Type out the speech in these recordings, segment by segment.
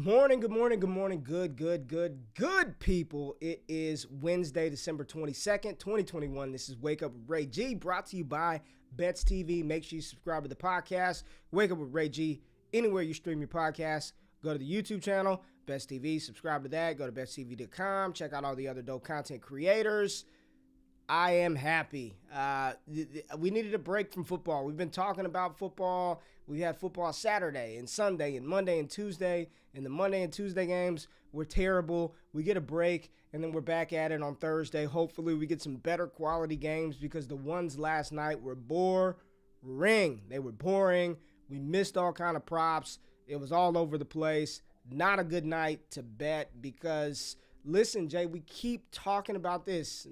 Good people. It is Wednesday, December 22nd, 2021. This is Wake Up with RayGque, brought to you by Bets TV. Make sure you subscribe to the podcast. Wake Up with RayGque, anywhere you stream your podcast. Go to the YouTube channel, Bets TV, subscribe to that. Go to betstv.com. Check out all the other dope content creators. I am happy. We needed a break from football. We've been talking about football. We had football Saturday and Sunday and Monday and Tuesday, and the Monday and Tuesday games were terrible. We get a break, and then we're back at it on Thursday. Hopefully we get some better quality games because the ones last night were boring. They were boring. We missed all kind of props. It was all over the place. Not a good night to bet because – listen, Jay, we keep talking about this.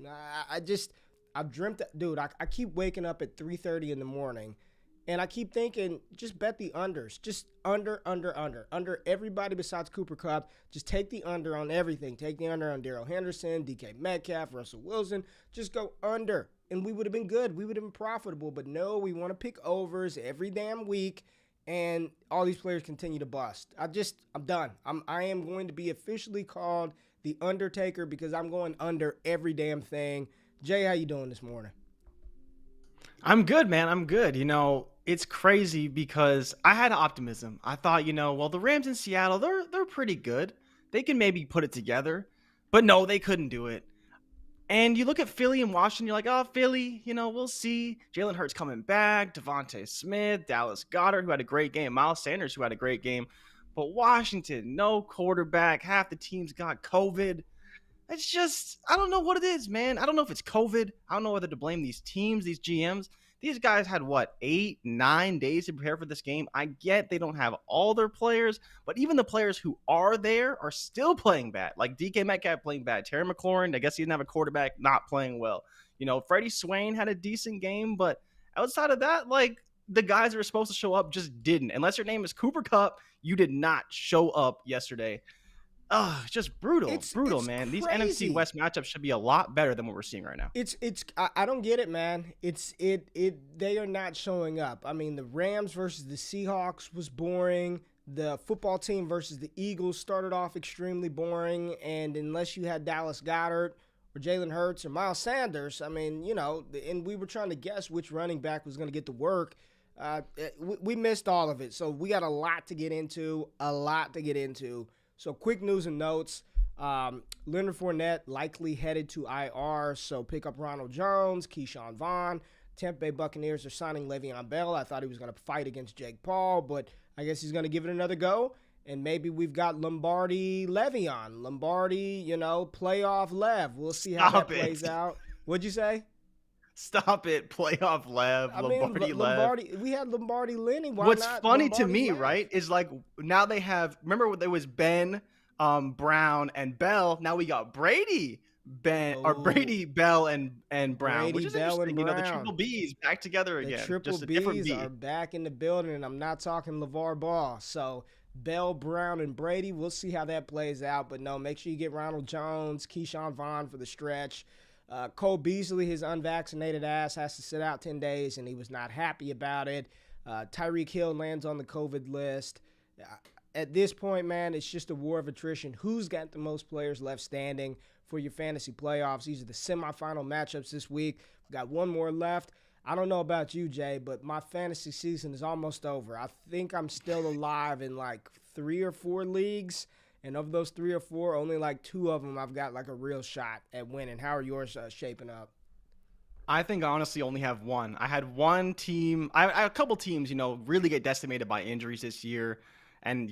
I've dreamt, dude, I keep waking up at 3:30 in the morning, and I keep thinking, just bet the unders. Just under. Under everybody besides Cooper Kupp. Just take the under on everything. Take the under on Darrell Henderson, DK Metcalf, Russell Wilson. Just go under, and we would have been good. We would have been profitable, but no, we want to pick overs every damn week, and all these players continue to bust. I'm done. I am going to be officially called the Undertaker because I'm going under every damn thing. Jay, how you doing this morning? I'm good, man. I'm good. It's crazy because I had optimism. I thought, the Rams in Seattle, they're pretty good. They can maybe put it together. But no, they couldn't do it. And you look at Philly and Washington, you're like, oh, Philly, we'll see. Jalen Hurts coming back, Devontae Smith, Dallas Goedert, who had a great game, Miles Sanders, who had a great game. But Washington, no quarterback. Half the team's got COVID. It's just, I don't know what it is, man. I don't know if it's COVID. I don't know whether to blame these teams, these GMs. These guys had, 8, 9 days to prepare for this game. I get they don't have all their players, but even the players who are there are still playing bad. Like DK Metcalf playing bad. Terry McLaurin, I guess he didn't have a quarterback, not playing well. Freddie Swain had a decent game, but outside of that, the guys that were supposed to show up just didn't. Unless your name is Cooper Kupp, you did not show up yesterday. It's just brutal. It's brutal, man. Crazy. These NFC West matchups should be a lot better than what we're seeing right now. I don't get it, man. They are not showing up. I mean, the Rams versus the Seahawks was boring. The football team versus the Eagles started off extremely boring. And unless you had Dallas Goedert or Jalen Hurts or Miles Sanders, I mean, and we were trying to guess which running back was going to get the work. We missed all of it. So we got a lot to get into. So quick news and notes. Leonard Fournette likely headed to IR, so pick up Ronald Jones, Keyshawn Vaughn. Tampa Bay Buccaneers are signing Le'Veon Bell. I thought he was going to fight against Jake Paul, but I guess he's going to give it another go. And maybe we've got Le'Veon. Lombardi, playoff Lev. We'll see how that plays out. What'd you say? Stop it, playoff Lev, Lombardi. We had Lombardi Lenny. What's funny to me, right, is now they have. Remember, there was Ben, Brown, and Bell. Now we got Brady, Brady, Bell, and Brown, Brady, which is Bell, interesting. and Brown. The triple B's back together again. The triple just a different B's B. are back in the building, and I'm not talking LeVar Ball. So Bell, Brown, and Brady. We'll see how that plays out. But no, make sure you get Ronald Jones, Keyshawn Vaughn for the stretch. Cole Beasley, his unvaccinated ass, has to sit out 10 days, and he was not happy about it. Tyreek Hill lands on the COVID list. At this point, man, it's just a war of attrition. Who's got the most players left standing for your fantasy playoffs? These are the semifinal matchups this week. We've got one more left. I don't know about you, Jay, but my fantasy season is almost over. I think I'm still alive in 3 or 4 leagues. And of those 3 or 4, only 2 of them I've got a real shot at winning. How are yours shaping up? I think I honestly only have one. I had one team. I a couple teams, really get decimated by injuries this year. And,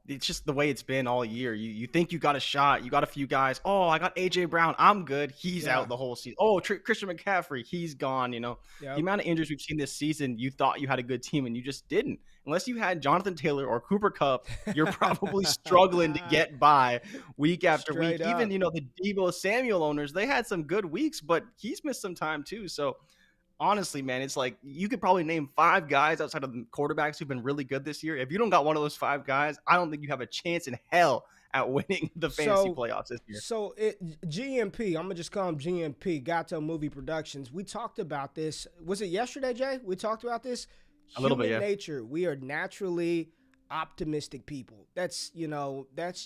it's just the way it's been all year. You think you got a shot. You got a few guys. Oh, I got A.J. Brown. I'm good. He's out the whole season. Oh, Christian McCaffrey. He's gone, Yep. The amount of injuries we've seen this season, you thought you had a good team, and you just didn't. Unless you had Jonathan Taylor or Cooper Kupp, you're probably struggling to get by week after Straight week. up. Even, the Deebo Samuel owners, they had some good weeks, but he's missed some time too. So, honestly, man, it's you could probably name 5 guys outside of the quarterbacks who've been really good this year. If you don't got one of those 5 guys, I don't think you have a chance in hell at winning the fantasy playoffs this year. So GMP, I'm going to just call him GMP, Gato Movie Productions. We talked about this. Was it yesterday, Jay? We talked about this. A little bit, yeah. Human nature. We are naturally optimistic people. That's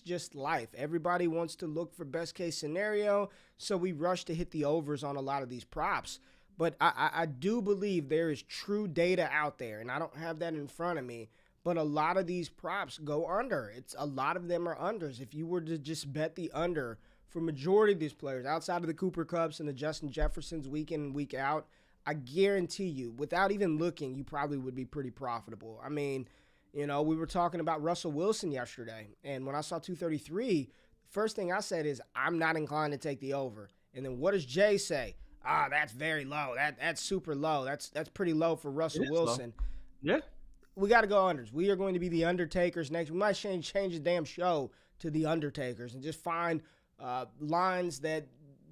just life. Everybody wants to look for best case scenario, so we rush to hit the overs on a lot of these props. But I do believe there is true data out there, and I don't have that in front of me, but a lot of these props go under. A lot of them are unders. If you were to just bet the under for majority of these players, outside of the Cooper Kupps and the Justin Jeffersons week in and week out, I guarantee you, without even looking, you probably would be pretty profitable. I mean, we were talking about Russell Wilson yesterday, and when I saw 233, the first thing I said is I'm not inclined to take the over. And then what does Jay say? That's very low. That's super low. That's pretty low for Russell Wilson. Low. Yeah. We got to go unders. We are going to be the Undertakers next. We might change the damn show to the Undertakers and just find lines that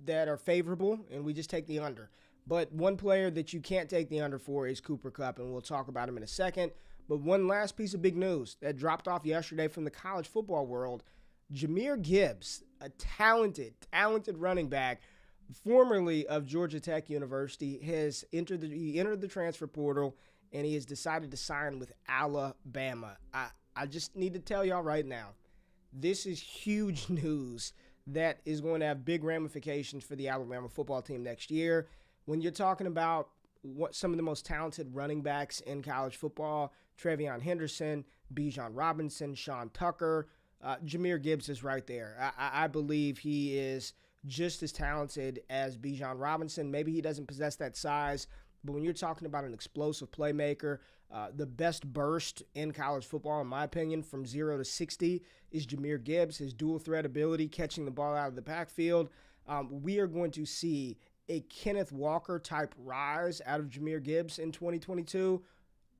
are favorable, and we just take the under. But one player that you can't take the under for is Cooper Kupp, and we'll talk about him in a second. But one last piece of big news that dropped off yesterday from the college football world, Jahmyr Gibbs, a talented running back, formerly of Georgia Tech University, has entered the transfer portal, and he has decided to sign with Alabama. I just need to tell y'all right now, this is huge news that is going to have big ramifications for the Alabama football team next year. When you're talking about what some of the most talented running backs in college football, Trevion Henderson, Bijan Robinson, Sean Tucker, Jahmyr Gibbs is right there. I believe he is just as talented as Bijan Robinson. Maybe he doesn't possess that size, but when you're talking about an explosive playmaker, the best burst in college football, in my opinion, from 0 to 60 is Jahmyr Gibbs. His dual threat ability, catching the ball out of the backfield. We are going to see a Kenneth Walker type rise out of Jahmyr Gibbs in 2022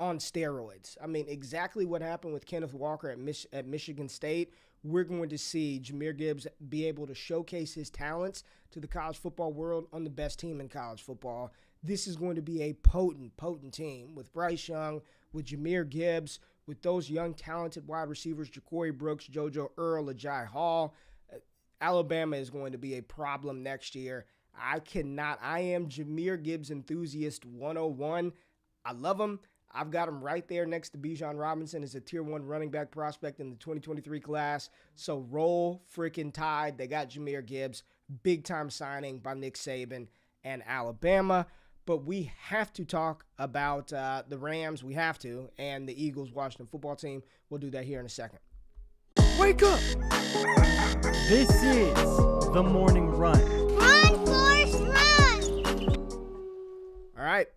on steroids. I mean, exactly what happened with Kenneth Walker at Michigan State. We're going to see Jahmyr Gibbs be able to showcase his talents to the college football world on the best team in college football. This is going to be a potent team with Bryce Young, with Jahmyr Gibbs, with those young, talented wide receivers, Ja'Cory Brooks, JoJo Earl, Ajay Hall. Alabama is going to be a problem next year. I am Jahmyr Gibbs enthusiast 101. I love him. I've got him right there next to Bijan Robinson as a tier 1 running back prospect in the 2023 class. So roll freaking Tide. They got Jahmyr Gibbs. Big time signing by Nick Saban and Alabama. But we have to talk about the Rams. We have to. And the Eagles Washington football team. We'll do that here in a second. Wake up! This is the morning run. Run, Forrest, run! All right.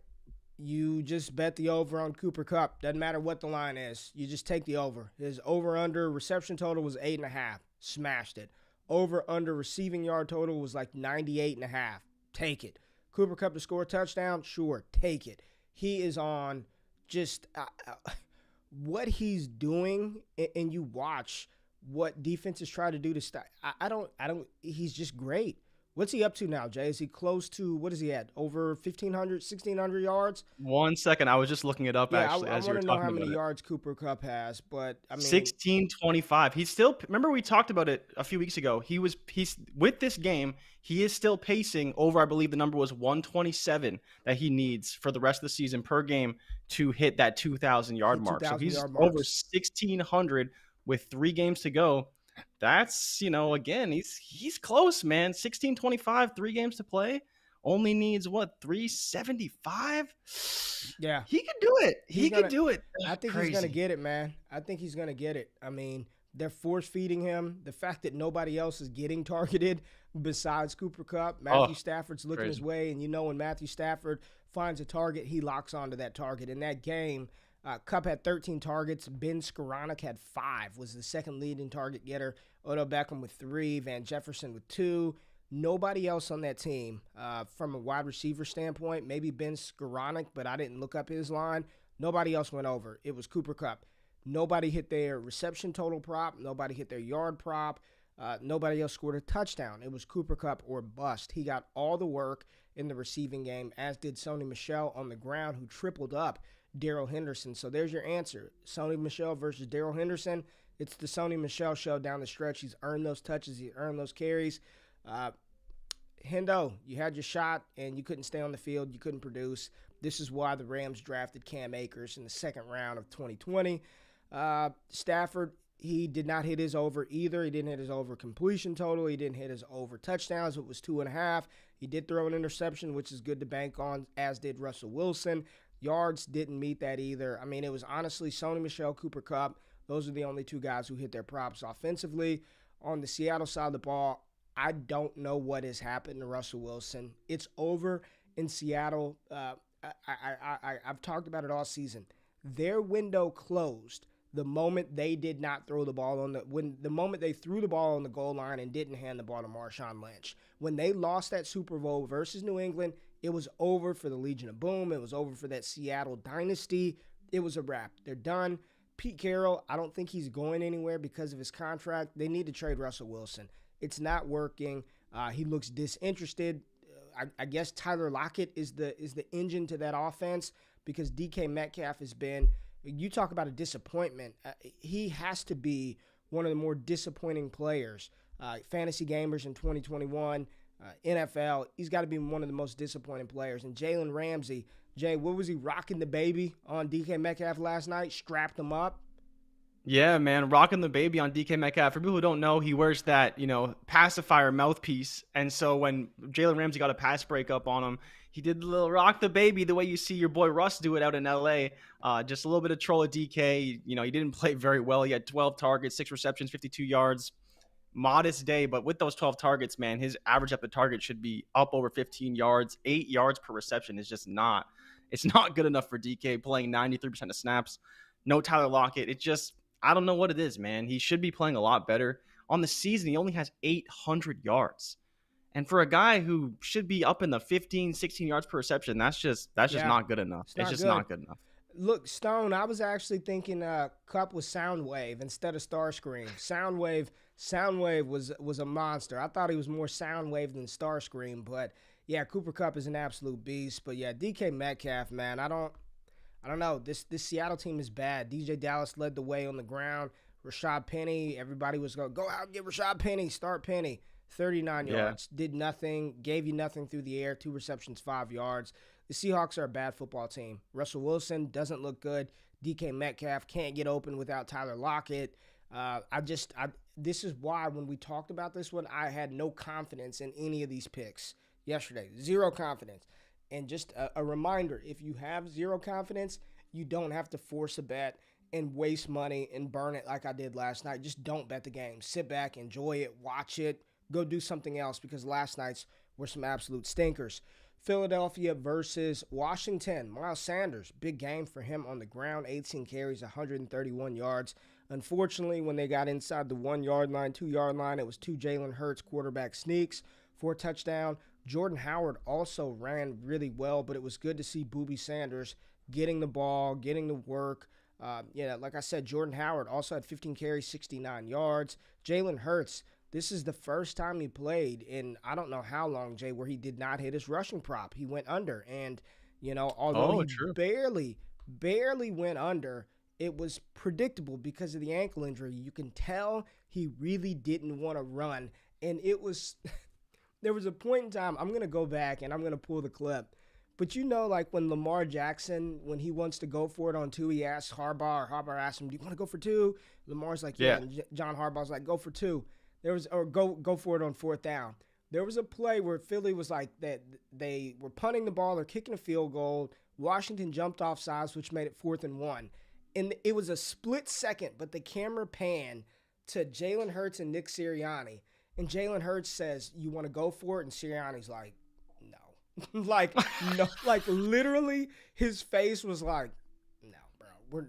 You just bet the over on Cooper Kupp. Doesn't matter what the line is. You just take the over. His over-under reception total was 8.5. Smashed it. Over-under receiving yard total was like 98.5. Take it. Cooper Kupp to score a touchdown? Sure, take it. He is on just what he's doing, and you watch what defenses try to do to stop. He's just great. What's he up to now, Jay? Is he close to, what is he at? Over 1,500, 1,600 yards? 1 second. I was just looking it up, actually, as you were talking about it. I want to know how many yards Cooper Kupp has, but I mean. 1625. He's still, remember we talked about it a few weeks ago. He's with this game, he is still pacing over, I believe the number was 127 that he needs for the rest of the season per game to hit that 2,000 yard mark. So he's over 1,600 with 3 games to go. That's, again, he's close, man. 1625, 3 games to play. Only needs, 375? Yeah. He could do it. He could do it. I think he's going to get it, man. I think he's going to get it. I mean, they're force-feeding him. The fact that nobody else is getting targeted besides Cooper Kupp. Matthew Stafford's looking his way, and when Matthew Stafford finds a target, he locks onto that target. In that game, Kupp had 13 targets. Ben Skoranek had 5, was the second leading target getter. Odell Beckham with 3, Van Jefferson with 2. Nobody else on that team from a wide receiver standpoint, maybe Ben Skoranek, but I didn't look up his line. Nobody else went over. It was Cooper Kupp. Nobody hit their reception total prop. Nobody hit their yard prop. Nobody else scored a touchdown. It was Cooper Kupp or bust. He got all the work in the receiving game, as did Sony Michel on the ground, who tripled up Darrell Henderson. So there's your answer. Sony Michel versus Darrell Henderson. It's the Sony Michel show down the stretch. He's earned those touches. He's earned those carries. Hendo, you had your shot, and you couldn't stay on the field. You couldn't produce. This is why the Rams drafted Cam Akers in the second round of 2020. Stafford, he did not hit his over either. He didn't hit his over completion total. He didn't hit his over touchdowns. It was 2.5. He did throw an interception, which is good to bank on, as did Russell Wilson. Yards didn't meet that either. I mean, it was honestly Sony Michel, Cooper Kupp. Those are the only two guys who hit their props offensively. On the Seattle side of the ball, I don't know what has happened to Russell Wilson. It's over in Seattle. I've talked about it all season. Their window closed the moment they did not throw the ball the moment they threw the ball on the goal line and didn't hand the ball to Marshawn Lynch. When they lost that Super Bowl versus New England, it was over for the Legion of Boom. It was over for that Seattle dynasty. It was a wrap. They're done. Pete Carroll, I don't think he's going anywhere because of his contract. They need to trade Russell Wilson. It's not working. He looks disinterested. I guess Tyler Lockett is the engine to that offense because DK Metcalf has been, you talk about a disappointment. He has to be one of the more disappointing players. Fantasy gamers in 2021, NFL, he's got to be one of the most disappointing players. And Jalen Ramsey, Jay, what was he rocking the baby on DK Metcalf last night? Strapped him up. Yeah, man, rocking the baby on DK Metcalf. For people who don't know, he wears that, pacifier mouthpiece. And so when Jalen Ramsey got a pass breakup on him, he did the little rock the baby the way you see your boy Russ do it out in LA. Just a little bit of troll at DK. He didn't play very well. He had 12 targets, 6 receptions, 52 yards. Modest day, but with those 12 targets, man, his average at the target should be up over 15 yards. 8 yards per reception is just not. It's not good enough for DK playing 93% of snaps. No Tyler Lockett. I don't know what it is, man. He should be playing a lot better. On the season, he only has 800 yards. And for a guy who should be up in the 15, 16 yards per reception, that's just not good enough. It's just not good enough. Look, Stone, I was actually thinking Kupp was Soundwave instead of Starscream. Soundwave was a monster. I thought he was more Soundwave than Starscream, but yeah, Cooper Kupp is an absolute beast. But yeah, DK Metcalf, man, I don't know. This Seattle team is bad. DJ Dallas led the way on the ground. Rashad Penny, everybody was going, go out and get Rashad Penny, start Penny. 39 yards, did nothing, gave you nothing through the air, 2 receptions, 5 yards. The Seahawks are a bad football team. Russell Wilson doesn't look good. DK Metcalf can't get open without Tyler Lockett. This is why when we talked about this one, I had no confidence in any of these picks yesterday. Zero confidence. And just a reminder, if you have zero confidence, you don't have to force a bet and waste money and burn it like I did last night. Just don't bet the game. Sit back, enjoy it, watch it, go do something else because last night's were some absolute stinkers. Philadelphia versus Washington. Miles Sanders, big game for him on the ground. 18 carries, 131 yards. Unfortunately, when they got inside the 1-yard line, 2-yard line, it was 2 Jalen Hurts quarterback sneaks for a touchdown. Jordan Howard also ran really well, but it was good to see Booby Sanders getting the ball, getting the work. Like I said, Jordan Howard also had 15 carries, 69 yards. Jalen Hurts, this is the first time he played in I don't know how long, Jay, where he did not hit his rushing prop. He went under. And, although he barely went under, it was predictable because of the ankle injury. You can tell he really didn't want to run. And it was there was a point in time, I'm going to go back and I'm going to pull the clip. But like when Lamar Jackson, when he wants to go for it on 2, he asks Harbaugh, or Harbaugh asks him, do you want to go for 2? Lamar's like, yeah. And John Harbaugh's like, go for 2. Go for it on 4th down. There was a play where Philly was like that they were punting the ball or kicking a field goal. Washington jumped off sides, which made it 4th and 1. And it was a split second, but the camera panned to Jalen Hurts and Nick Sirianni. And Jalen Hurts says, you want to go for it? And Sirianni's like, no. Like literally his face was like, no, bro,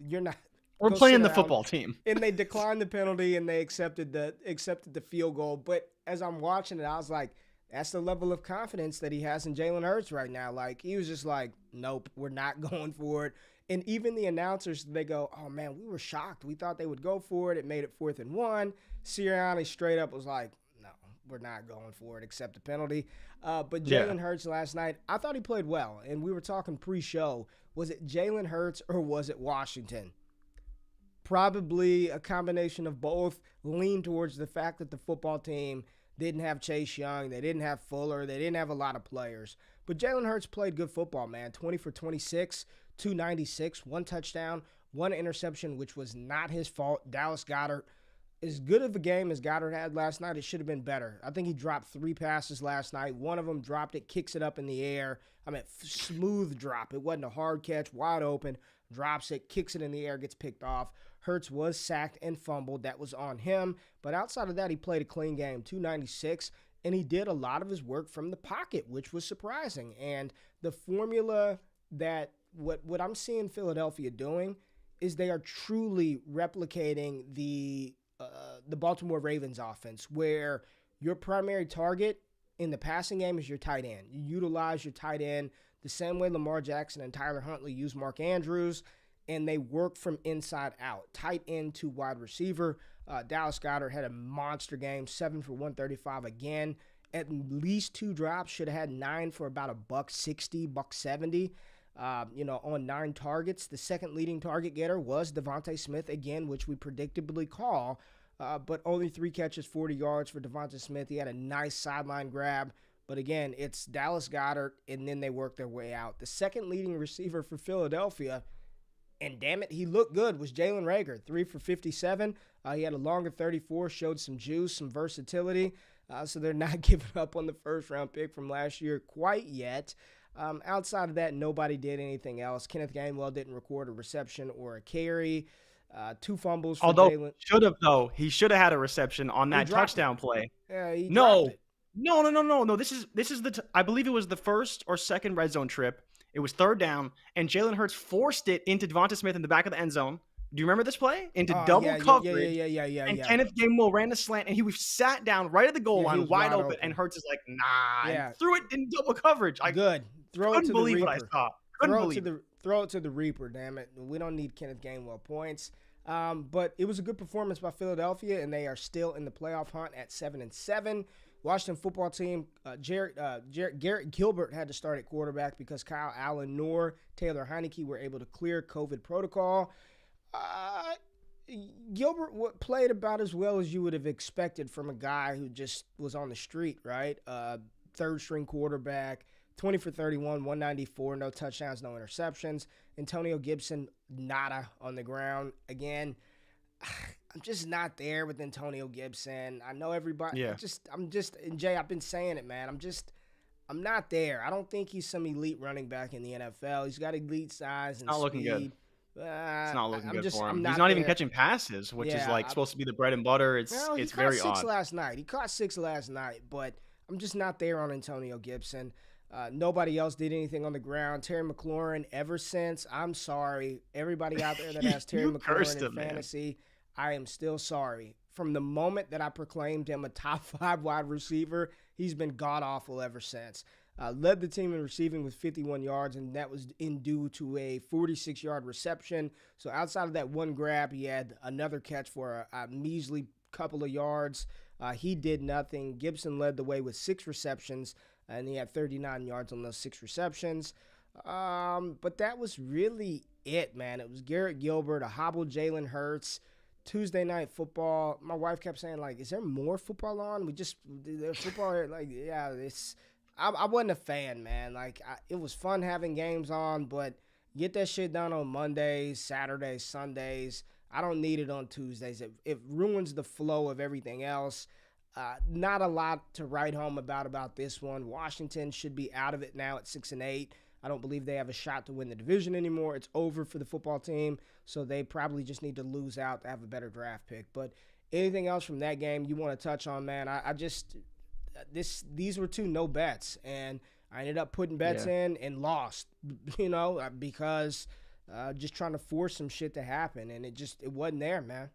you're not. We're playing the football team. And they declined the penalty and they accepted the field goal. But as I'm watching it, I was like, that's the level of confidence that he has in Jalen Hurts right now. Like he was just like, nope, we're not going for it. And even the announcers, they go, oh man, we were shocked. We thought they would go for it. It made it 4th and 1. Sirianni straight up was like, no, we're not going for it, accept the penalty. But Jalen Hurts last night, I thought he played well. And we were talking pre-show. Was it Jalen Hurts or was it Washington? Probably a combination of both. Lean towards the fact that the football team didn't have Chase Young. They didn't have Fuller. They didn't have a lot of players. But Jalen Hurts played good football, man. 20 for 26, 296, 1 touchdown, one interception, which was not his fault. Dallas Goedert, as good of a game as Goddard had last night, it should have been better. I think he dropped 3 passes last night. One of them dropped it, kicks it up in the air. I mean, smooth drop. It wasn't a hard catch, wide open. Drops it, kicks it in the air, gets picked off. Hurts was sacked and fumbled. That was on him. But outside of that, he played a clean game, 296, and he did a lot of his work from the pocket, which was surprising. And the formula that what I'm seeing Philadelphia doing is they are truly replicating the Baltimore Ravens offense, where your primary target in the passing game is your tight end. You utilize your tight end the same way Lamar Jackson and Tyler Huntley use Mark Andrews, and they work from inside out, tight end to wide receiver. Dallas Goedert had a monster game, 7 for 135 again. At least 2 drops, should have had 9 for about $160, $170. On 9 targets. The second leading target getter was Devontae Smith again, which we predictably call, but only 3 catches, 40 yards for Devontae Smith. He had a nice sideline grab, but again, it's Dallas Goedert, and then they work their way out. The second leading receiver for Philadelphia, and damn it, he looked good, was Jalen RayGque, 3 for 57. He had a longer 34, showed some juice, some versatility, so they're not giving up on the first-round pick from last year quite yet. Outside of that, nobody did anything else. Kenneth Gainwell didn't record a reception or a carry. 2 fumbles for Jalen. He should have had a reception on that touchdown play. Yeah, he No. dropped it. No. This is I believe it was the first or second red zone trip. It was 3rd down, and Jalen Hurts forced it into Devonta Smith in the back of the end zone. Do you remember this play? Into double coverage. Yeah. And Kenneth Gainwell ran the slant, and he was sat down right at the goal line, wide open, and Hurts is like, nah. Yeah. And threw it in double coverage. Good. Throw it to the Reaper. What I saw. Throw it to the Reaper, damn it. We don't need Kenneth Gainwell points. But it was a good performance by Philadelphia, and they are still in the playoff hunt at 7-7. Washington football team, Garrett Gilbert had to start at quarterback because Kyle Allen nor Taylor Heineke were able to clear COVID protocol. Gilbert played about as well as you would have expected from a guy who just was on the street, right? 3rd-string quarterback, 20 for 31, 194, no touchdowns, no interceptions. Antonio Gibson, nada on the ground. Again, I'm just not there with Antonio Gibson. I know everybody. Yeah. And Jay, I've been saying it, man. I'm not there. I don't think he's some elite running back in the NFL. He's got elite size and not speed. Looking good. It's not looking good for him. He's not even catching passes, which is supposed to be the bread and butter. It's very odd. He caught 6 last night, but I'm just not there on Antonio Gibson. Nobody else did anything on the ground. Terry McLaurin, ever since, I'm sorry. Everybody out there that has Terry McLaurin in fantasy, I am still sorry. From the moment that I proclaimed him a top 5 wide receiver, he's been god-awful ever since. Led the team in receiving with 51 yards, and that was due to a 46-yard reception. So outside of that one grab, he had another catch for a measly couple of yards. He did nothing. Gibson led the way with 6 receptions, and he had 39 yards on those 6 receptions. But that was really it, man. It was Garrett Gilbert, a hobbled Jalen Hurts. Tuesday night football. My wife kept saying, like, is there more football on? There's football, like, yeah, I wasn't a fan, man. Like, it was fun having games on, but get that shit done on Mondays, Saturdays, Sundays. I don't need it on Tuesdays. It ruins the flow of everything else. Not a lot to write home about this one. Washington should be out of it now at 6-8. I don't believe they have a shot to win the division anymore. It's over for the football team, so they probably just need to lose out to have a better draft pick. But anything else from that game you want to touch on, man? These were 2 no bets, and I ended up putting bets in and lost, because just trying to force some shit to happen, and it wasn't there, man.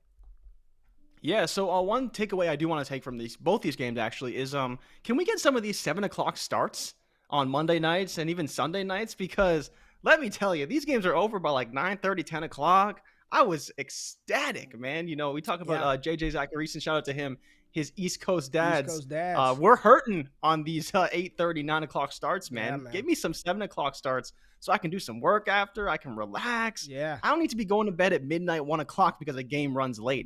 Yeah, so one takeaway I do want to take from both these games actually is can we get some of these 7 o'clock starts on Monday nights and even Sunday nights? Because let me tell you, these games are over by like 9:30, 10 o'clock. I was ecstatic, man. We talk about JJ Zachariason, shout out to him, his East Coast dads. We're hurting on these 8:30, 9 o'clock starts, man. Yeah, man. Give me some 7 o'clock starts so I can do some work after. I can relax. Yeah. I don't need to be going to bed at midnight, 1 o'clock because a game runs late.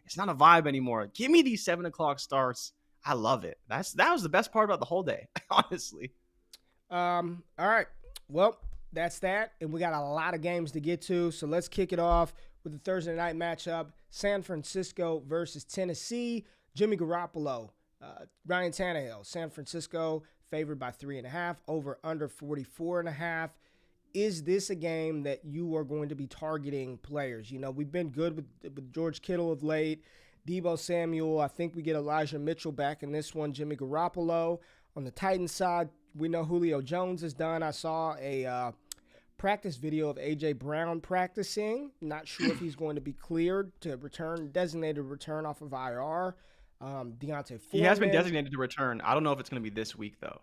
It's not a vibe anymore. Give me these 7 o'clock starts. I love it. That was the best part about the whole day, honestly. All right. Well, that's that. And we got a lot of games to get to. So let's kick it off with the Thursday night matchup. San Francisco versus Tennessee. Jimmy Garoppolo, Ryan Tannehill. San Francisco favored by 3.5, over under 44.5. Is this a game that you are going to be targeting players? You know, we've been good with George Kittle of late, Deebo Samuel. I think we get Elijah Mitchell back in this one. Jimmy Garoppolo. On the Titans side, we know Julio Jones is done. I saw a practice video of A.J. Brown practicing. Not sure if he's going to be cleared to return, designated return off of IR. Deontay Foreman. He has been designated to return. I don't know if it's going to be this week, though.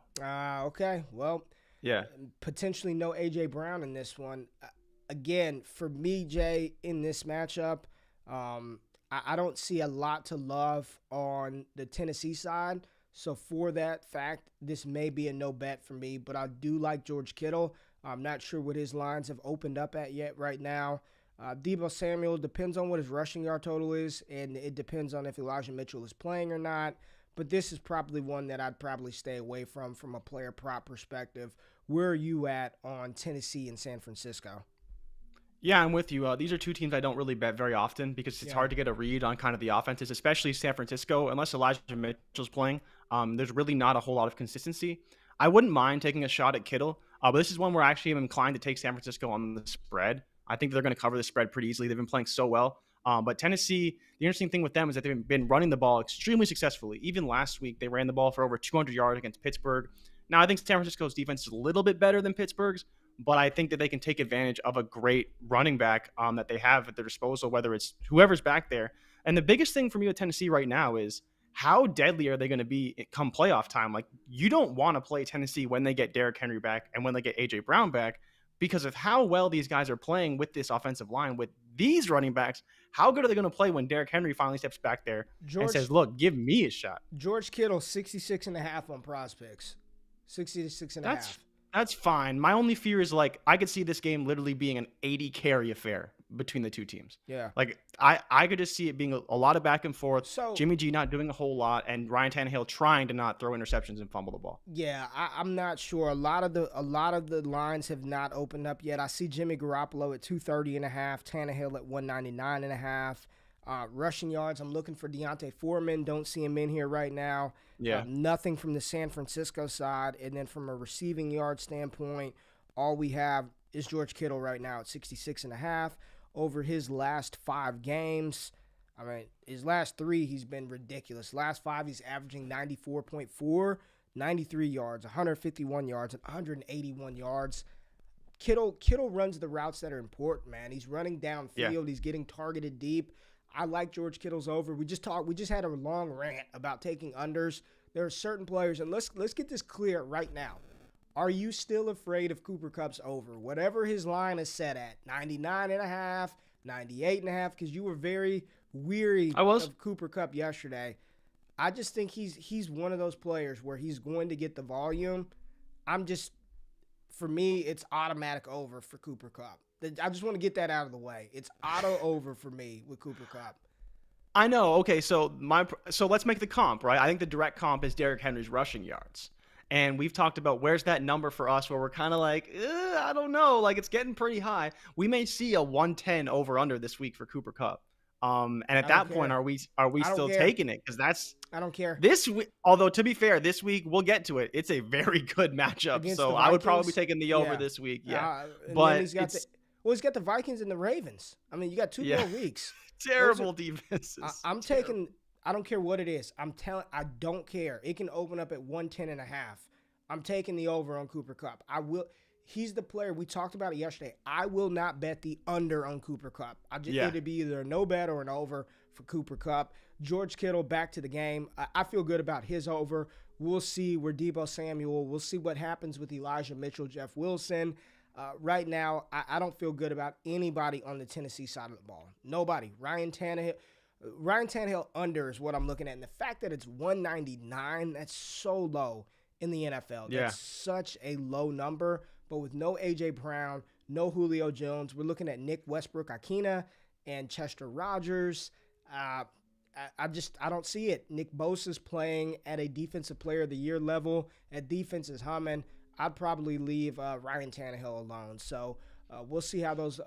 Okay. Well, yeah. Potentially no A.J. Brown in this one. Again, for me, Jay, in this matchup, I don't see a lot to love on the Tennessee side. So for that fact, this may be a no bet for me, but I do like George Kittle. I'm not sure what his lines have opened up at yet right now. Deebo Samuel depends on what his rushing yard total is, and it depends on if Elijah Mitchell is playing or not. But this is probably one that I'd probably stay away from a player prop perspective. Where are you at on Tennessee and San Francisco? Yeah, I'm with you. These are two teams I don't really bet very often because it's hard to get a read on kind of the offenses, especially San Francisco. Unless Elijah Mitchell's playing, there's really not a whole lot of consistency. I wouldn't mind taking a shot at Kittle, but this is one where I actually am inclined to take San Francisco on the spread. I think they're going to cover the spread pretty easily. They've been playing so well. But Tennessee, the interesting thing with them is that they've been running the ball extremely successfully. Even last week, they ran the ball for over 200 yards against Pittsburgh. Now, I think San Francisco's defense is a little bit better than Pittsburgh's, but I think that they can take advantage of a great running back that they have at their disposal, whether it's whoever's back there. And the biggest thing for me with Tennessee right now is how deadly are they going to be come playoff time? Like, you don't want to play Tennessee when they get Derrick Henry back and when they get A.J. Brown back because of how well these guys are playing with this offensive line, with these running backs. How good are they going to play when Derrick Henry finally steps back there and says, look, give me a shot? George Kittle, 66.5 on prospects. 66.5. That's fine. My only fear is, like, I could see this game literally being an 80 carry affair between the two teams. Yeah. Like, I could just see it being a lot of back and forth. So Jimmy G not doing a whole lot, and Ryan Tannehill trying to not throw interceptions and fumble the ball. Yeah, I'm not sure. A lot of the lines have not opened up yet. I see Jimmy Garoppolo at 230.5, Tannehill at 199.5. Rushing yards, I'm looking for Deontay Foreman. Don't see him in here right now. Yeah. Nothing from the San Francisco side. And then from a receiving yard standpoint, all we have is George Kittle right now at 66.5. Over his last 5 games, I mean, his last 3, he's been ridiculous. Last 5, he's averaging 94.4, 93 yards, 151 yards, and 181 yards. Kittle runs the routes that are important, man. He's running downfield. Yeah. He's getting targeted deep. I like George Kittle's over. We just had a long rant about taking unders. There are certain players, and let's get this clear right now. Are you still afraid of Cooper Kupp's over? Whatever his line is set at, 99.5, 98.5, because you were very weary of Cooper Kupp yesterday. I just think he's one of those players where he's going to get the volume. For me, it's automatic over for Cooper Kupp. I just want to get that out of the way. It's auto over for me with Cooper Kupp. I know. Okay, so let's make the comp, right? I think the direct comp is Derrick Henry's rushing yards. And we've talked about where's that number for us where we're kind of like, I don't know, like it's getting pretty high. We may see a 110 over under this week for Cooper Kupp. And at that point, are we still taking it? Because I don't care. This week, although to be fair, this week we'll get to it. It's a very good matchup. Against so I would probably be taking the over this week. Yeah. But he's got the Vikings and the Ravens. I mean, you got 2 more weeks. Terrible defenses. I don't care what it is. I don't care. It can open up at 110.5. I'm taking the over on Cooper Kupp. He's the player. We talked about it yesterday. I will not bet the under on Cooper Kupp. It'd be either a no bet or an over for Cooper Kupp. George Kittle back to the game. I feel good about his over. We'll see where Deebo Samuel. We'll see what happens with Elijah Mitchell, Jeff Wilson. Right now, I don't feel good about anybody on the Tennessee side of the ball. Nobody. Ryan Tannehill under is what I'm looking at. And the fact that it's 199, that's so low in the NFL. That's such a low number. But with no A.J. Brown, no Julio Jones, we're looking at Nick Westbrook-Akina and Chester Rogers. I don't see it. Nick Bosa's playing at a defensive player of the year level. That defense is humming. I'd probably leave Ryan Tannehill alone. So we'll see how those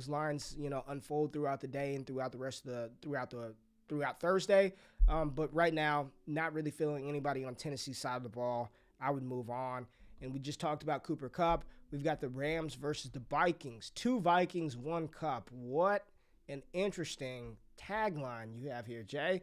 lines unfold throughout the day and throughout the rest of throughout Thursday. But right now, not really feeling anybody on Tennessee's side of the ball. I would move on. And we just talked about Cooper Kupp. We've got the Rams versus the Vikings. 2 Vikings, 1 Kupp. What an interesting tagline you have here, Jay.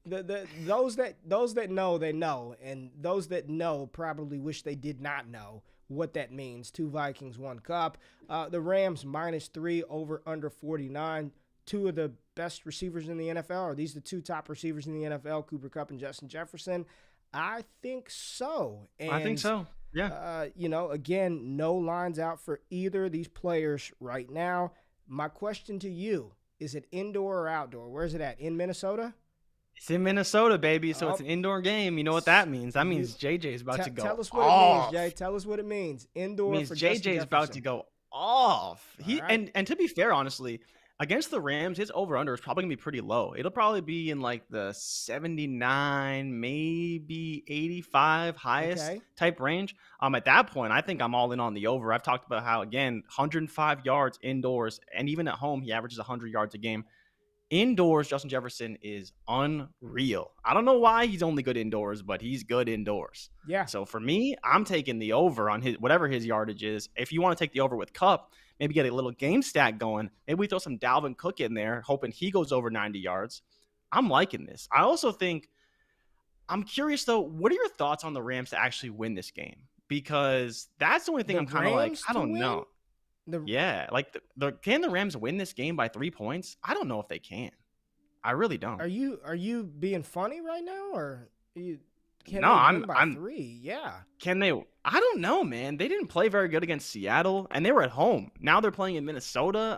Those that know, they know, and those that know probably wish they did not know what that means. 2 Vikings, 1 Kupp. The Rams -3 over under 49. 2 of the best receivers in the NFL. Are these the 2 top receivers in the NFL, Cooper Kupp and Justin Jefferson? I think so. And, I think so. Yeah. Again, no lines out for either of these players right now. My question to you, is it indoor or outdoor? Where's it at? In Minnesota? It's in Minnesota, baby, so it's an indoor game. You know what that means? That means JJ is about to go Tell us what off. it means, Jay. Tell us what it means. Indoor It means for JJ is about to go off. And to be fair, honestly, against the Rams, his over-under is probably going to be pretty low. It'll probably be in like the 79, maybe 85 highest type range. At that point, I think I'm all in on the over. I've talked about how, again, 105 yards indoors, and even at home, he averages 100 yards a game. Indoors, Justin Jefferson is unreal. I don't know why he's only good indoors, but he's good indoors. Yeah. So for me, I'm taking the over on his whatever his yardage is. If you want to take the over with Kupp, maybe get a little game stack going. Maybe we throw some Dalvin Cook in there, hoping he goes over 90 yards. I'm liking this. I also think I'm curious, though, what are your thoughts on the Rams to actually win this game? Because that's the only thing I'm kind of like, I don't know. Can the Rams win this game by 3 points? I don't know if they can. I really don't. Are you being funny right now, or can they win by 3? Yeah. Can they? I don't know, man. They didn't play very good against Seattle, and they were at home. Now they're playing in Minnesota.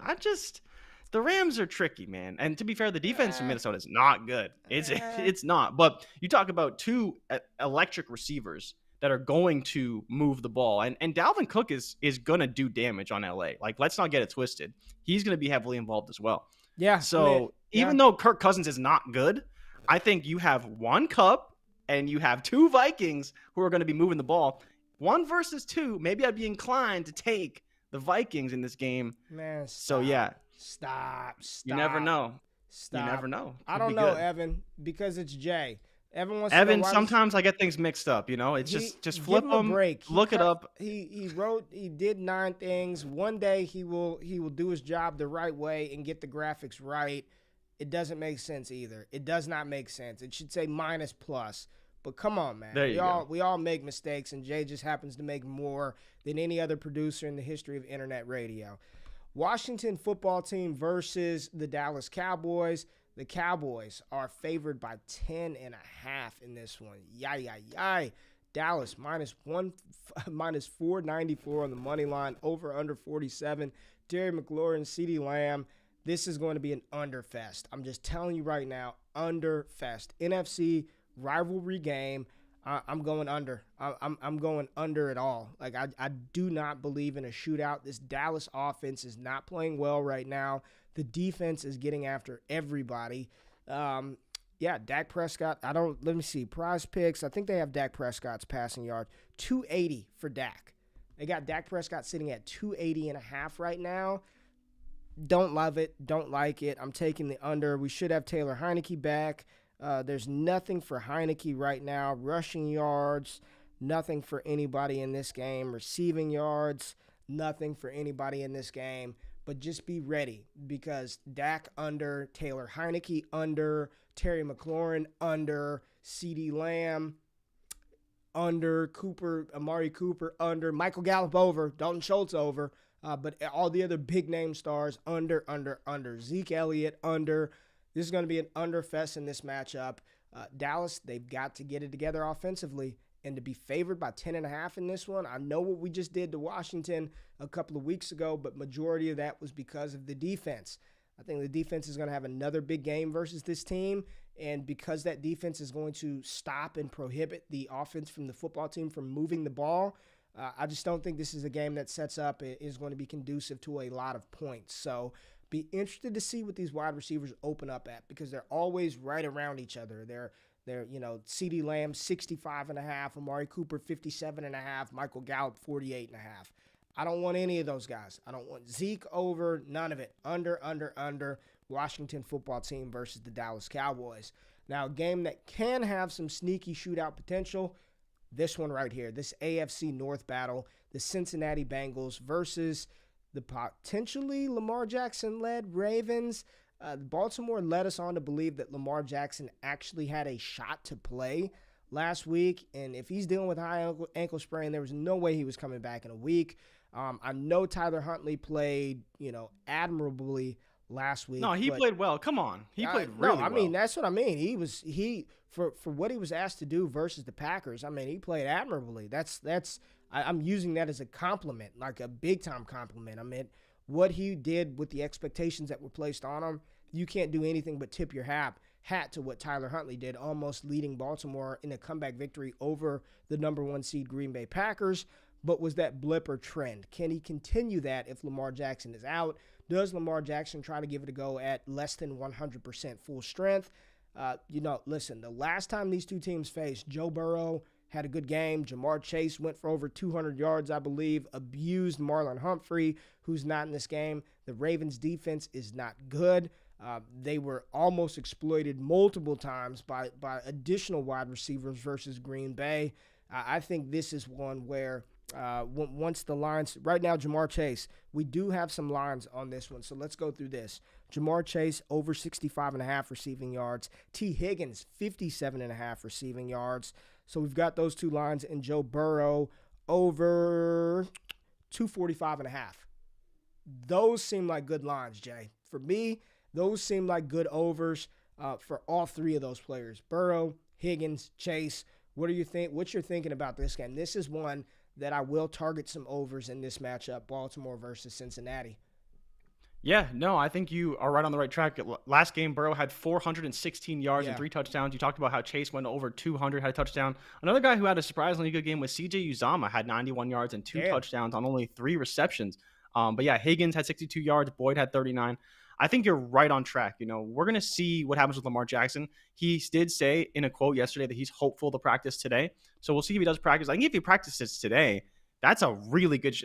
The Rams are tricky, man. And to be fair, the defense in Minnesota is not good. It's not. But you talk about 2 electric receivers that are going to move the ball. And Dalvin Cook is going to do damage on LA. Like, let's not get it twisted. He's going to be heavily involved as well. Yeah. So even though Kirk Cousins is not good, I think you have 1 Kupp and you have 2 Vikings who are going to be moving the ball. 1 versus 2, maybe I'd be inclined to take the Vikings in this game. Man, so yeah. Stop. You never know. Stop. You never know. I don't know, Evan, because it's Jay. Evan, sometimes I get things mixed up, It's just flip them, look it up. He did 9 things. One day he will do his job the right way and get the graphics right. It doesn't make sense either. It does not make sense. It should say -+. But come on, man. We all make mistakes, and Jay just happens to make more than any other producer in the history of internet radio. Washington football team versus the Dallas Cowboys. The Cowboys are favored by 10.5 in this one. Yay. Dallas -494 on the money line, over under 47. Terry McLaurin, CeeDee Lamb. This is going to be an underfest. I'm just telling you right now, underfest. NFC rivalry game. I'm going under. I'm going under it all. Like, I do not believe in a shootout. This Dallas offense is not playing well right now. The defense is getting after everybody. Dak Prescott. Let me see. Prize Picks. I think they have Dak Prescott's passing yard. 280 for Dak. They got Dak Prescott sitting at 280.5 right now. Don't love it. Don't like it. I'm taking the under. We should have Taylor Heineke back. There's nothing for Heineke right now. Rushing yards, nothing for anybody in this game. Receiving yards, nothing for anybody in this game. But just be ready, because Dak under, Taylor Heineke under, Terry McLaurin under, CeeDee Lamb under, Amari Cooper under, Michael Gallup over, Dalton Schultz over, but all the other big name stars under. Zeke Elliott under. This is going to be an underfest in this matchup. Dallas, they've got to get it together offensively, and to be favored by 10.5 in this one. I know what we just did to Washington a couple of weeks ago, but majority of that was because of the defense. I think the defense is going to have another big game versus this team, and because that defense is going to stop and prohibit the offense from the football team from moving the ball, I just don't think this is a game that sets up is going to be conducive to a lot of points. So Be interested to see what these wide receivers open up at because they're always right around each other. They're CeeDee Lamb 65.5, Amari Cooper 57.5, Michael Gallup 48.5. I don't want any of those guys. I don't want Zeke over, none of it. Under. Washington football team versus the Dallas Cowboys. Now, a game that can have some sneaky shootout potential, this one right here, this AFC North Battle, the Cincinnati Bengals versus the potentially Lamar Jackson-led Ravens. Baltimore led us on to believe that Lamar Jackson actually had a shot to play last week, and if he's dealing with high ankle sprain, there was no way he was coming back in a week. I know Tyler Huntley played, admirably last week. No, he played well. Come on, he played really well. I mean, that's what I mean. He for what he was asked to do versus the Packers. I mean, he played admirably. I'm using that as a compliment, like a big time compliment. I mean, what he did with the expectations that were placed on him, you can't do anything but tip your hat to what Tyler Huntley did, almost leading Baltimore in a comeback victory over the number 1 seed Green Bay Packers. But was that blip or trend? Can he continue that if Lamar Jackson is out? Does Lamar Jackson try to give it a go at less than 100% full strength? Listen, the last time these two teams faced, Joe Burrow had a good game. Jamar Chase went for over 200 yards, I believe, abused Marlon Humphrey, who's not in this game. The Ravens' defense is not good. They were almost exploited multiple times by additional wide receivers versus Green Bay. I think this is one where once the lines, right now, Jamar Chase, we do have some lines on this one, so let's go through this. Jamar Chase over 65.5 receiving yards. T. Higgins 57.5 receiving yards. So we've got those two lines, and Joe Burrow over 245.5. Those seem like good lines, Jay. For me, those seem like good overs for all three of those players. Burrow, Higgins, Chase. What do you think? What's your thinking about this game? This is one that I will target some overs in this matchup, Baltimore versus Cincinnati. Yeah, no, I think you are right on the right track. Last game, Burrow had 416 yards and 3 touchdowns. You talked about how Chase went over 200, had a touchdown. Another guy who had a surprisingly good game was C.J. Uzomah, had 91 yards and 2 touchdowns on only 3 receptions. But yeah, Higgins had 62 yards. Boyd had 39. I think you're right on track. We're going to see what happens with Lamar Jackson. He did say in a quote yesterday that he's hopeful to practice today. So we'll see if he does practice. I think if he practices today, that's a really good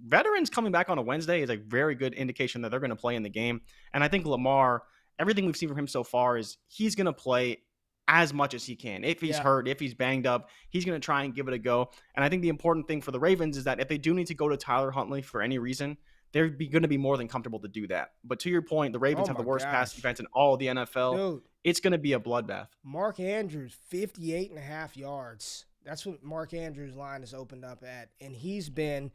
veterans coming back on a Wednesday is a very good indication that they're going to play in the game. And I think Lamar, everything we've seen from him so far is he's going to play as much as he can. If he's hurt, if he's banged up, he's going to try and give it a go. And I think the important thing for the Ravens is that if they do need to go to Tyler Huntley for any reason, they're going to be more than comfortable to do that. But to your point, the Ravens have the worst pass defense in all of the NFL. Dude, it's going to be a bloodbath. Mark Andrews, 58.5 yards. That's what Mark Andrews' line has opened up at. And he's been,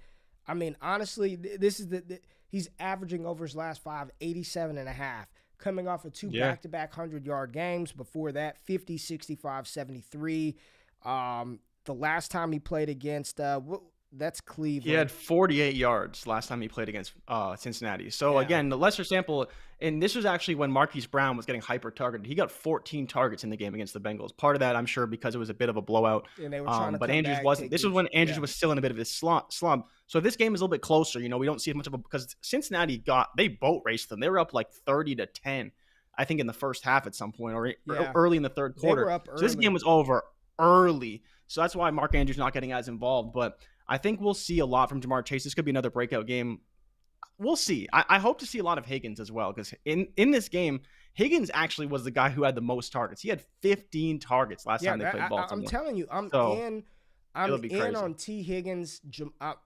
I mean, honestly, this is he's averaging over his last 5, 87.5. Coming off of 2 back-to-back 100-yard games. Before that, 50, 65, 73. The last time he played against, that's Cleveland. He had 48 yards last time he played against Cincinnati. So, again, the lesser sample, and this was actually when Marquise Brown was getting hyper-targeted. He got 14 targets in the game against the Bengals. Part of that, I'm sure, because it was a bit of a blowout. And they were trying to but Andrews wasn't. This was when Andrews was still in a bit of a slump. So if this game is a little bit closer, we don't see as much of a – because Cincinnati they boat raced them. They were up like 30-10, I think, in the first half at some point or early in the third quarter. They were up early. So this game was over early. So that's why Mark Andrews not getting as involved. But – I think we'll see a lot from Jamar Chase. This could be another breakout game. We'll see. I hope to see a lot of Higgins as well because in this game, Higgins actually was the guy who had the most targets. He had 15 targets last time they played Baltimore. I'm telling you, I'm in on T. Higgins.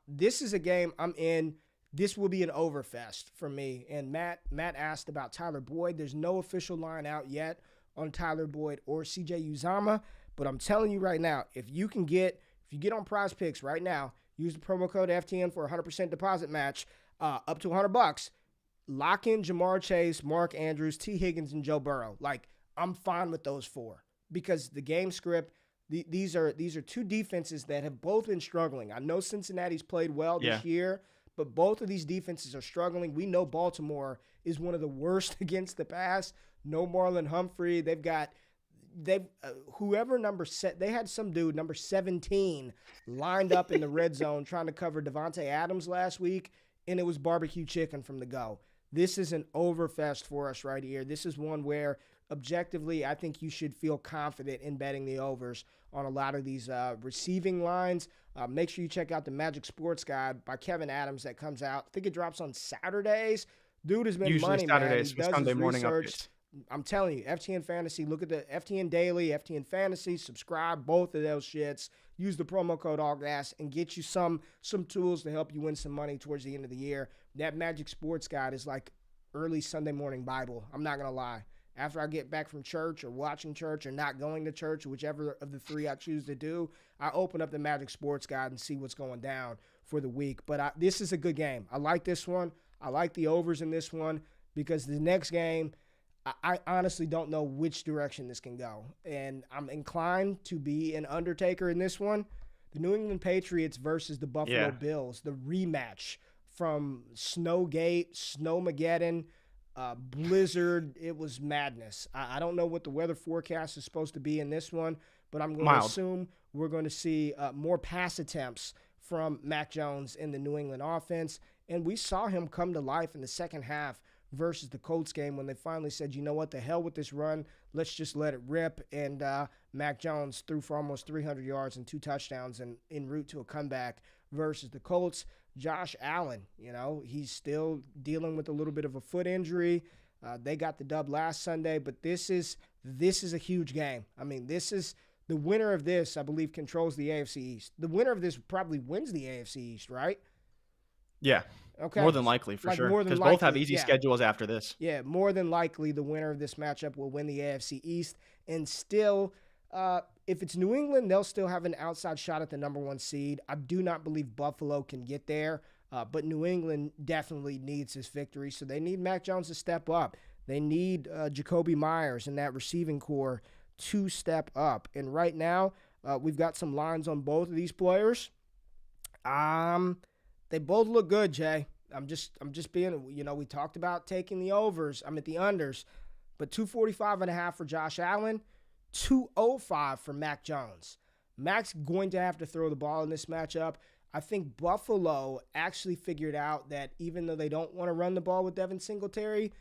This is a game I'm in. This will be an overfest for me. And Matt asked about Tyler Boyd. There's no official line out yet on Tyler Boyd or C.J. Uzomah. But I'm telling you right now, if you get on Prize Picks right now, use the promo code FTN for a 100% deposit match up to $100. Lock in Jamar Chase, Mark Andrews, T. Higgins, and Joe Burrow. I'm fine with those 4 because the game script, these are 2 defenses that have both been struggling. I know Cincinnati's played well this year, but both of these defenses are struggling. We know Baltimore is one of the worst against the pass. No Marlon Humphrey. Whoever they had some dude number 17 lined up in the red zone trying to cover Devontae Adams last week, and it was barbecue chicken from the go. This is an overfest for us right here. This is one where objectively, I think you should feel confident in betting the overs on a lot of these receiving lines. Make sure you check out the Magic Sports Guide by Kevin Adams that comes out. I think it drops on Saturdays. Dude has been Usually money, Saturdays, man. He does Sunday his morning research. updates. I'm telling you, FTN Fantasy, look at the FTN Daily, FTN Fantasy, subscribe, both of those shits. Use the promo code ALLGAS and get you some tools to help you win some money towards the end of the year. That Magic Sports Guide is like early Sunday morning Bible. I'm not going to lie. After I get back from church or watching church or not going to church, whichever of the three I choose to do, I open up the Magic Sports Guide and see what's going down for the week. But this is a good game. I like this one. I like the overs in this one because the next game, I honestly don't know which direction this can go. And I'm inclined to be an undertaker in this one. The New England Patriots versus the Buffalo Bills, the rematch from Snowgate, Snowmageddon, blizzard. It was madness. I don't know what the weather forecast is supposed to be in this one, but I'm going to assume we're going to see more pass attempts from Mac Jones in the New England offense. And we saw him come to life in the second half versus the Colts game when they finally said, you know what, the hell with this run. Let's just let it rip. And Mac Jones threw for almost 300 yards and 2 touchdowns en route to a comeback versus the Colts. Josh Allen, he's still dealing with a little bit of a foot injury. They got the dub last Sunday, but this is a huge game. I mean, this is the winner of this, I believe, controls the AFC East. The winner of this probably wins the AFC East, right? Yeah. Okay. More than likely, for sure. Because both have easy schedules after this. Yeah, more than likely the winner of this matchup will win the AFC East. And still, if it's New England, they'll still have an outside shot at the number 1 seed. I do not believe Buffalo can get there, but New England definitely needs this victory. So they need Mac Jones to step up. They need Jacoby Myers and that receiving core to step up. And right now, we've got some lines on both of these players. They both look good, Jay. I'm just being, we talked about taking the overs. I'm at the unders, but 245.5 for Josh Allen, 205 for Mac Jones. Mac's going to have to throw the ball in this matchup. I think Buffalo actually figured out that even though they don't want to run the ball with Devin Singletary,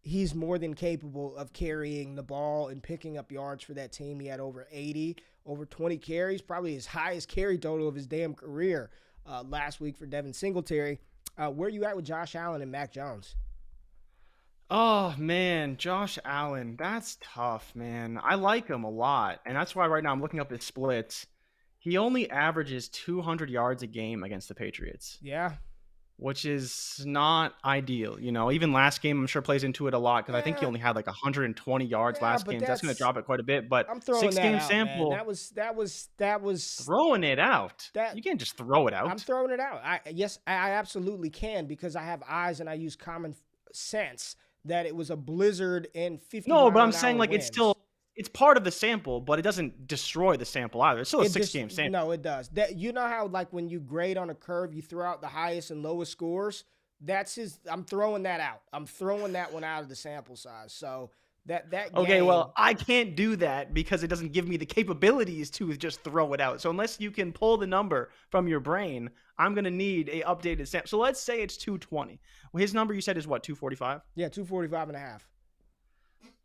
he's more than capable of carrying the ball and picking up yards for that team. He had over 80, over 20 carries, probably his highest carry total of his damn career last week for Devin Singletary. Where are you at with Josh Allen and Mac Jones? Oh, man, Josh Allen, that's tough, man. I like him a lot, and that's why right now I'm looking up his splits. He only averages 200 yards a game against the Patriots. Yeah. Which is not ideal. Even last game, I'm sure plays into it a lot because I think he only had like 120 yards last game. That's going to drop it quite a bit. But I'm throwing 6-game that out, sample. Man. That was throwing it out. You can't just throw it out. I'm throwing it out. I absolutely can because I have eyes and I use common sense that it was a blizzard and 50. No, but I'm saying winds. It's part of the sample, but it doesn't destroy the sample either. It's still a 6-game sample. No, it does. You know how like when you grade on a curve, you throw out the highest and lowest scores? I'm throwing that out. I'm throwing that one out of the sample size. So that Okay, game, well, I can't do that because it doesn't give me the capabilities to just throw it out. So unless you can pull the number from your brain, I'm going to need a updated sample. So let's say it's 220. Well, his number you said is what, 245? Yeah, 245.5.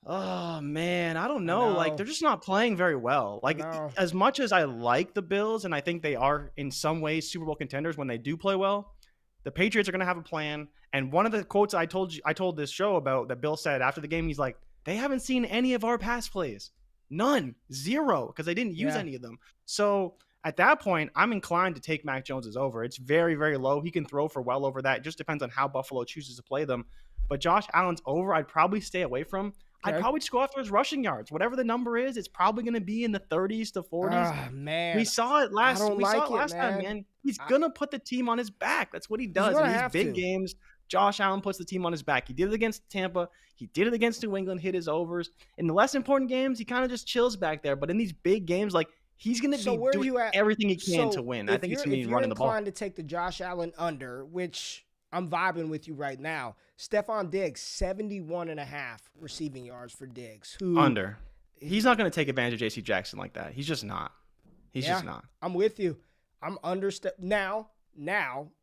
Oh, man, I don't know. Like, they're just not playing very well. Like, as much as I like the Bills, and I think they are in some ways Super Bowl contenders when they do play well, the Patriots are going to have a plan. And one of the quotes I told this show about that Bill said after the game, he's like, they haven't seen any of our pass plays. None. 0, because they didn't use any of them. So at that point, I'm inclined to take Mac Jones's over. It's very, very low. He can throw for well over that. It just depends on how Buffalo chooses to play them. But Josh Allen's over, I'd probably stay away from. Okay. I'd probably just go after his rushing yards. Whatever the number is, it's probably going to be in the 30s to 40s. Oh, man. We saw it last time, man. He's going to put the team on his back. That's what he does. In these big games, Josh Allen puts the team on his back. He did it against Tampa. He did it against New England, hit his overs. In the less important games, he kind of just chills back there. But in these big games, like, he's going to be doing everything he can to win. I think it's going to be running the ball. If you're inclined to take the Josh Allen under, which I'm vibing with you right now, Stephon Diggs, 71.5 receiving yards for Diggs. Under. He's not going to take advantage of J.C. Jackson like that. He's just not. He's just not. I'm with you. I'm under. Now,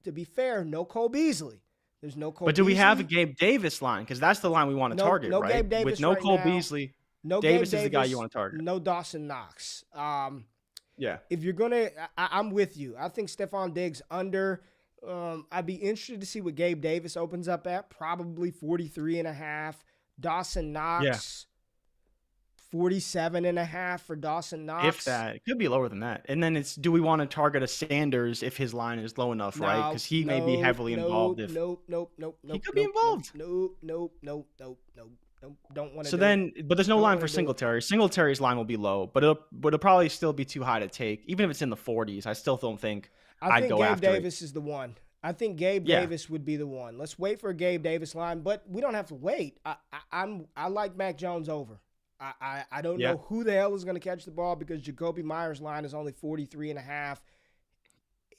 to be fair, no Cole Beasley. There's no Cole But do we have a Beasley. Gabe Davis line? Because that's the line we want to target, No right? Gabe Davis With no right Cole now. Beasley, No Davis Gabe is the guy you want to target. No Dawson Knox. Yeah. If you're gonna, I'm with you. I think Stephon Diggs under. I'd be interested to see what Gabe Davis opens up at. Probably 43.5. Dawson Knox. 47.5 for Dawson Knox. If that, it could be lower than that. And then it's, do we want to target a Sanders if his line is low enough, right? Because he may be heavily involved. Nope. He could be involved. Nope. Don't want to. So then, but there's no line for Singletary. Singletary's line will be low, but it'll probably still be too high to take, even if it's in the 40s. I still don't think I'd go Gabe after Davis is the one. I think Gabe Davis would be the one. Let's wait for a Gabe Davis line, but we don't have to wait. I like Mac Jones over. I don't know who the hell is going to catch the ball because Jacoby Myers' line is only 43.5.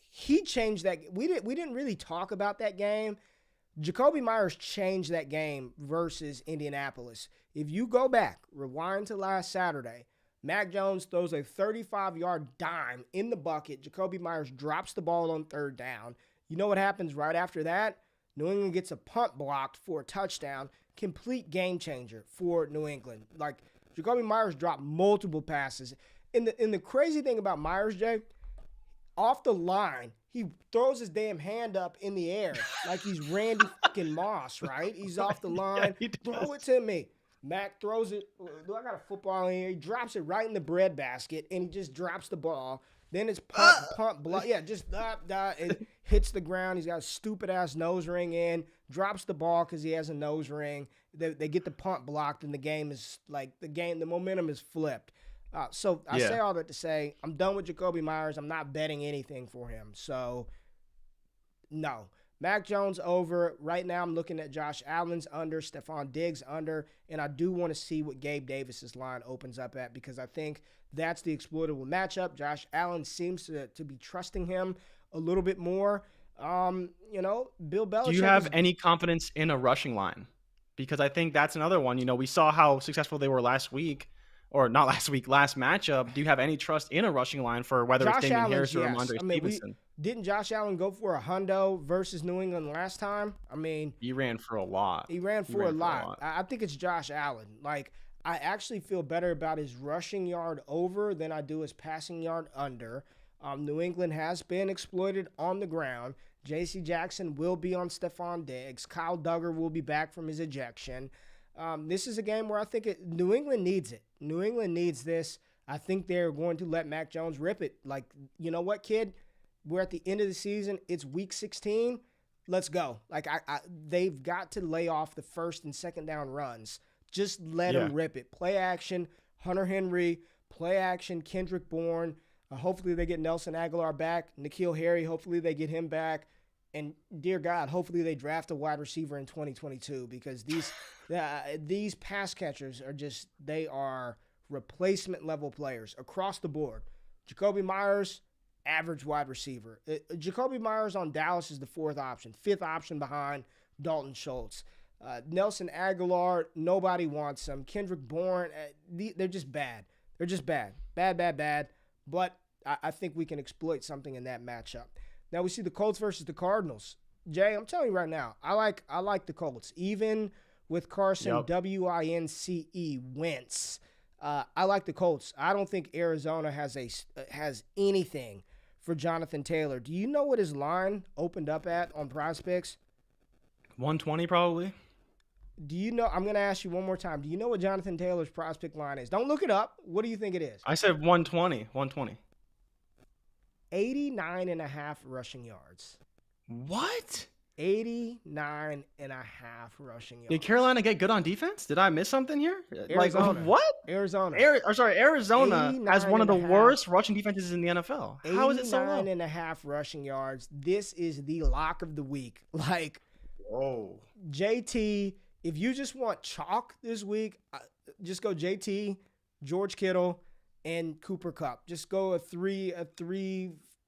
He changed that. We didn't really talk about that game. Jacoby Myers changed that game versus Indianapolis. If you go back, rewind to last Saturday, Mac Jones throws a 35-yard dime in the bucket. Jacoby Myers drops the ball on third down. You know what happens right after that? New England gets a punt blocked for a touchdown. Complete game changer for New England. Like, Jacoby Myers dropped multiple passes. And the crazy thing about Myers, Jay, off the line, he throws his damn hand up in the air like he's Randy fucking Moss, right? He's off the line. Throw it to me. Mac throws it. Do I got a football in here? He drops it right in the breadbasket, and he just drops the ball. Then it's punt, blood. Yeah, just it hits the ground. He's got a stupid-ass nose ring in, drops the ball because he has a nose ring. They get the punt blocked, and the game is the momentum is flipped. So I say all that to say I'm done with Jacoby Myers. I'm not betting anything for him. So, no. Mac Jones over. Right now I'm looking at Josh Allen's under, Stephon Diggs under, and I do want to see what Gabe Davis's line opens up at because I think that's the exploitable matchup. Josh Allen seems to be trusting him a little bit more. Bill Belichick. Do you have any confidence in a rushing line? Because I think that's another one. We saw how successful they were last week. Or not last week, last matchup. Do you have any trust in a rushing line for whether Josh it's Damian Allen, Harris or yes. Ramondre Stevenson? Didn't Josh Allen go for a hundo versus New England last time? He ran for a lot. He ran for a lot. I think it's Josh Allen. Like, I actually feel better about his rushing yard over than I do his passing yard under. New England has been exploited on the ground. J.C. Jackson will be on Stephon Diggs. Kyle Duggar will be back from his ejection. This is a game where I think New England needs it. New England needs this. I think they're going to let Mac Jones rip it. Like, you know what, kid? We're at the end of the season. It's week 16. Let's go. Like, they've got to lay off the first and second down runs. Just let them rip it. Play action, Hunter Henry. Play action, Kendrick Bourne. Hopefully they get Nelson Aguilar back. N'Keal Harry, hopefully they get him back. And dear God, hopefully they draft a wide receiver in 2022 because these pass catchers they are replacement level players across the board. Jacoby Myers, average wide receiver. Jacoby Myers on Dallas is the fourth option, fifth option behind Dalton Schultz. Nelson Aguilar, nobody wants him. Kendrick Bourne, they're just bad. They're just bad. Bad. But I think we can exploit something in that matchup. Now we see the Colts versus the Cardinals. Jay, I'm telling you right now, I like the Colts. Even with Carson Wince, Wentz, I like the Colts. I don't think Arizona has anything for Jonathan Taylor. Do you know what his line opened up at on Prize Picks? 120 probably. Do you know? I'm going to ask you one more time. Do you know what Jonathan Taylor's Prize Pick line is? Don't look it up. What do you think it is? I said 120. 89.5 rushing yards. What? 89.5 rushing yards. Did Carolina get good on defense? Did I miss something here? Arizona. Like, what? Arizona. Arizona has one of the worst rushing defenses in the NFL. How is it so low? 89.5 rushing yards. This is the lock of the week. Like, whoa. JT, if you just want chalk this week, just go JT, George Kittle, and Cooper Kupp. Just go a three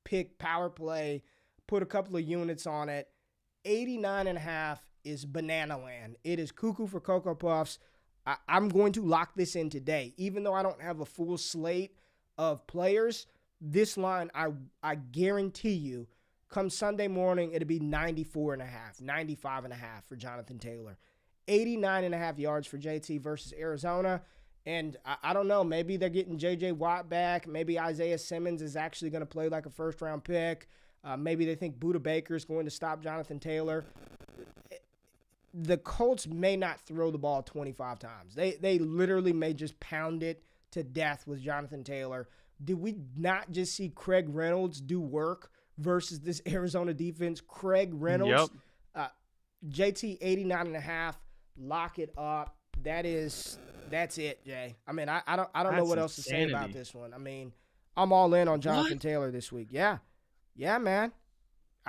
pick power play, put a couple of units on it. 89.5 is banana land. It is cuckoo for Cocoa Puffs. I'm going to lock this in today. Even though I don't have a full slate of players, this line, I guarantee you, Come Sunday morning, it'll be 94.5, 95.5 for Jonathan Taylor. 89.5 yards for JT versus Arizona. And I don't know, maybe they're getting J.J. Watt back. Maybe Isaiah Simmons is actually going to play like a first-round pick. Maybe they think Budda Baker is going to stop Jonathan Taylor. The Colts may not throw the ball 25 times. They literally may just pound it to death with Jonathan Taylor. Did we not just see Craig Reynolds do work versus this Arizona defense? Craig Reynolds, JT 89.5, lock it up. That's it, Jay. I mean, I don't know what else to say about this one. I mean, I'm all in on Jonathan Taylor this week. Yeah, man.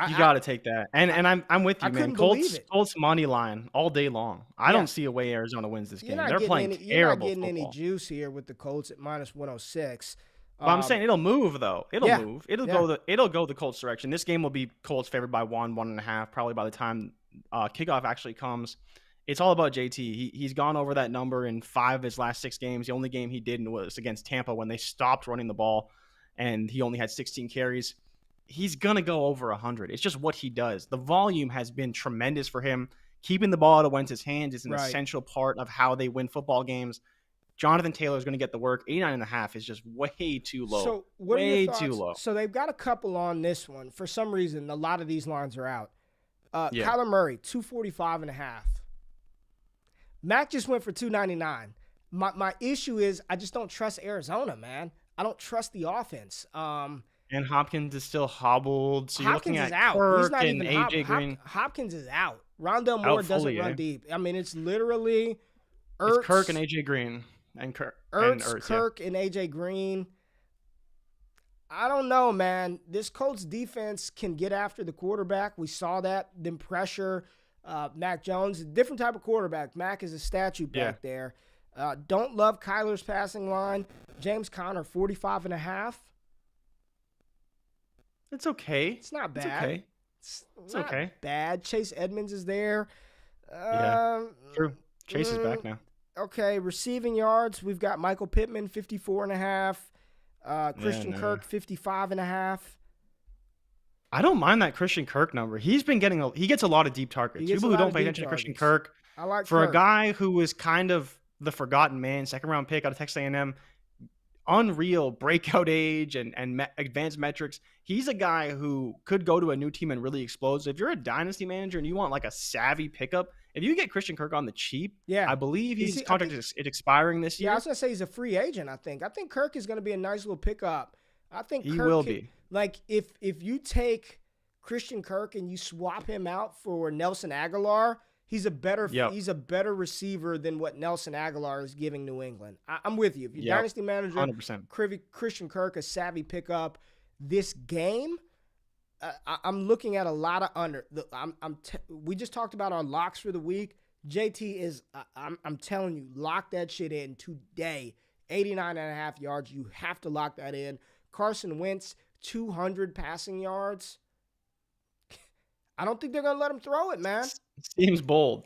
You got to take that. And I'm with you, man. Colts money line all day long. I don't see a way Arizona wins this game. They're playing terrible You're not getting football. any juice here with the Colts at minus 106. Well, I'm saying it'll move though. It'll move. It'll go the Colts direction. This game will be Colts favored by 1.5 probably by the time kickoff actually comes. It's all about JT. He's gone over that number in 5 of his last 6 games. The only game he didn't was against Tampa when they stopped running the ball, and he only had 16 carries. He's going to go over 100. It's just what he does. The volume has been tremendous for him. Keeping the ball out of Wentz's hands is an essential part of how they win football games. Jonathan Taylor is going to get the work. 89.5 is just way too low. So what are your thoughts? Too low. So they've got a couple on this one. For some reason, a lot of these lines are out. Kyler Murray, 245.5. Mac just went for 299. My issue is I just don't trust Arizona, man. I don't trust the offense. And Hopkins is still hobbled. So you're Hopkins looking is at out. Kirk He's not and even AJ Green. Hopkins is out. Rondell Moore doesn't run deep. I mean, it's literally Ertz, it's Kirk and AJ Green and Kirk. Kirk and AJ Green. I don't know, man. This Colts defense can get after the quarterback. We saw that. Then pressure Mac Jones. A different type of quarterback. Mac is a statue back there. Don't love Kyler's passing line. James Conner, 45.5. It's okay. It's not bad. It's okay. It's not bad. Chase Edmonds is there. True. Chase is back now. Okay, receiving yards, we've got Michael Pittman, 54.5. Christian Kirk, 55.5. I don't mind that Christian Kirk number. He gets a lot of deep targets. People who don't pay attention to Christian Kirk. I like for Kirk. A guy who was kind of the forgotten man, second round pick out of Texas A&M, unreal breakout age and advanced metrics. He's a guy who could go to a new team and really explode. So if you're a dynasty manager and you want like a savvy pickup, if you get Christian Kirk on the cheap, I believe his contract is expiring this year. Yeah, I was going to say he's a free agent, I think. I think Kirk is going to be a nice little pickup. I think he will be. Like, if you take Christian Kirk and you swap him out for Nelson Aguilar, he's a better receiver than what Nelson Aguilar is giving New England. I'm with you. If you're dynasty manager, 100%. Christian Kirk, a savvy pickup. This game, I'm looking at a lot of under. We just talked about our locks for the week. JT is, I'm telling you, lock that shit in today. 89.5 yards. You have to lock that in. Carson Wentz, 200 passing yards. I don't think they're going to let him throw it, man. Seems bold.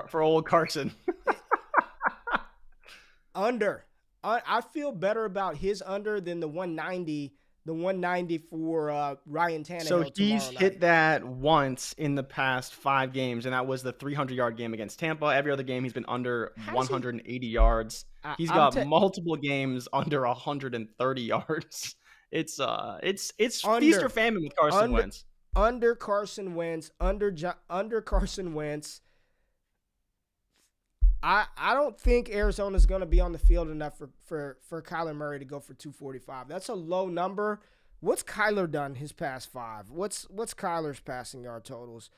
For old Carson. Under. I feel better about his under than the 190. The 190 for Ryan Tannehill. So he's hit that once in the past 5 games, and that was the 300-yard game against Tampa. Every other game he's been under 180 yards. He's got multiple games under 130 yards. It's feast or famine with Carson Wentz. Under Carson Wentz, under Carson Wentz. I don't think Arizona's going to be on the field enough for Kyler Murray to go for 245. That's a low number. What's Kyler done his past 5? What's Kyler's passing yard totals?